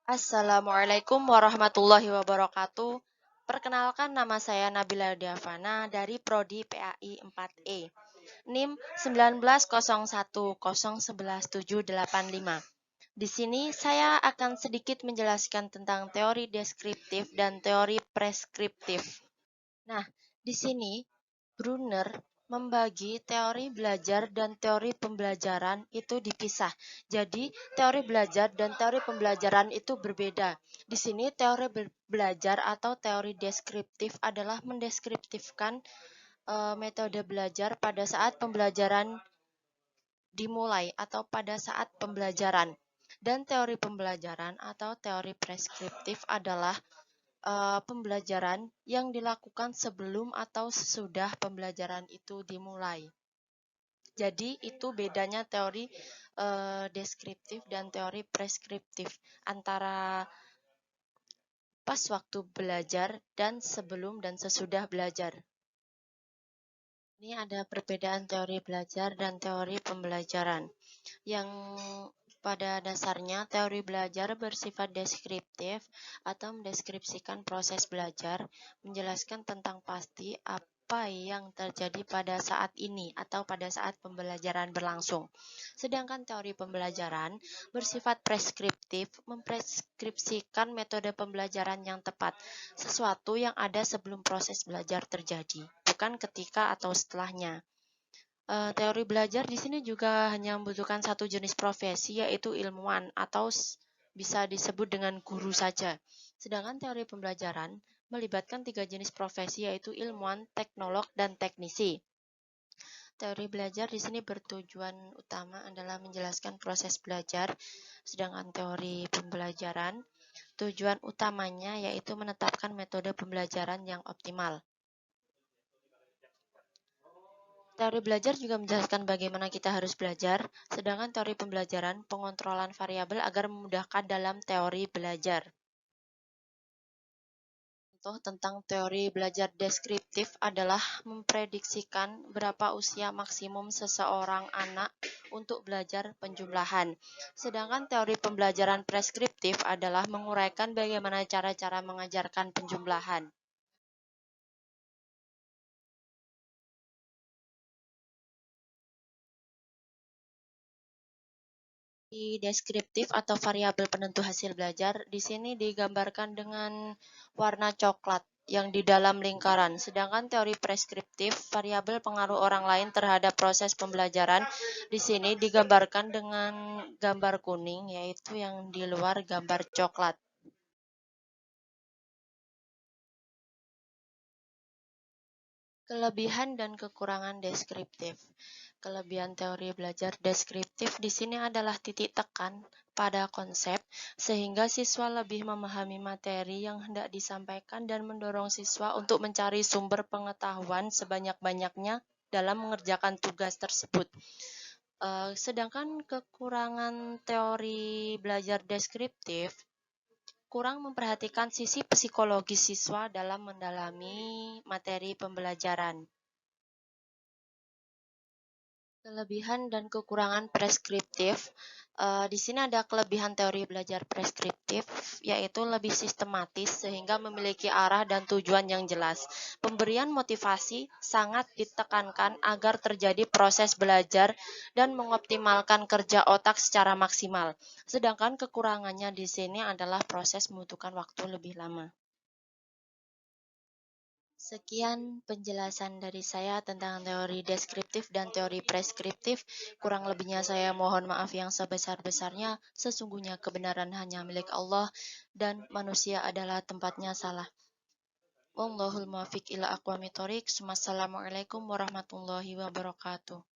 Assalamualaikum warahmatullahi wabarakatuh. Perkenalkan, nama saya Nabila Diavana dari Prodi PAI 4E. NIM 1901011785. Di sini saya akan sedikit menjelaskan tentang teori deskriptif dan teori preskriptif. Nah, di sini Brunner membagi teori belajar dan teori pembelajaran itu dipisah. Jadi, teori belajar dan teori pembelajaran itu berbeda. Di sini teori belajar atau teori deskriptif adalah mendeskriptifkan metode belajar pada saat pembelajaran dimulai atau pada saat pembelajaran. Dan teori pembelajaran atau teori preskriptif adalah pembelajaran yang dilakukan sebelum atau sesudah pembelajaran itu dimulai. Jadi itu bedanya teori deskriptif dan teori preskriptif antara pas waktu belajar dan sebelum dan sesudah belajar. Ini ada perbedaan teori belajar dan teori pembelajaran. Yang pada dasarnya teori belajar bersifat deskriptif atau mendeskripsikan proses belajar, menjelaskan tentang pasti apa yang terjadi pada saat ini atau pada saat pembelajaran berlangsung. Sedangkan teori pembelajaran bersifat preskriptif, mempreskripsikan metode pembelajaran yang tepat, sesuatu yang ada sebelum proses belajar terjadi, bukan ketika atau setelahnya. Teori belajar di sini juga hanya membutuhkan satu jenis profesi, yaitu ilmuwan atau bisa disebut dengan guru saja. Sedangkan teori pembelajaran melibatkan tiga jenis profesi, yaitu ilmuwan, teknolog, dan teknisi. Teori belajar di sini bertujuan utama adalah menjelaskan proses belajar, sedangkan teori pembelajaran tujuan utamanya yaitu menetapkan metode pembelajaran yang optimal. Teori belajar juga menjelaskan bagaimana kita harus belajar, sedangkan teori pembelajaran pengontrolan variabel agar memudahkan dalam teori belajar. Contoh tentang teori belajar deskriptif adalah memprediksikan berapa usia maksimum seseorang anak untuk belajar penjumlahan. Sedangkan teori pembelajaran preskriptif adalah menguraikan bagaimana cara-cara mengajarkan penjumlahan. Di deskriptif atau variabel penentu hasil belajar, di sini digambarkan dengan warna coklat yang di dalam lingkaran. Sedangkan teori preskriptif, variabel pengaruh orang lain terhadap proses pembelajaran, di sini digambarkan dengan gambar kuning, yaitu yang di luar gambar coklat. Kelebihan dan kekurangan deskriptif. Kelebihan teori belajar deskriptif di sini adalah titik tekan pada konsep, sehingga siswa lebih memahami materi yang hendak disampaikan dan mendorong siswa untuk mencari sumber pengetahuan sebanyak-banyaknya dalam mengerjakan tugas tersebut. Sedangkan kekurangan teori belajar deskriptif kurang memperhatikan sisi psikologis siswa dalam mendalami materi pembelajaran. Kelebihan dan kekurangan preskriptif. Di sini ada kelebihan teori belajar preskriptif, yaitu lebih sistematis sehingga memiliki arah dan tujuan yang jelas. Pemberian motivasi sangat ditekankan agar terjadi proses belajar dan mengoptimalkan kerja otak secara maksimal. Sedangkan kekurangannya di sini adalah proses membutuhkan waktu lebih lama. Sekian penjelasan dari saya tentang teori deskriptif dan teori preskriptif. Kurang lebihnya saya mohon maaf yang sebesar-besarnya. Sesungguhnya kebenaran hanya milik Allah dan manusia adalah tempatnya salah. Wallahul muwaffiq ila aqwamit thoriq. Wassalamualaikum warahmatullahi wabarakatuh.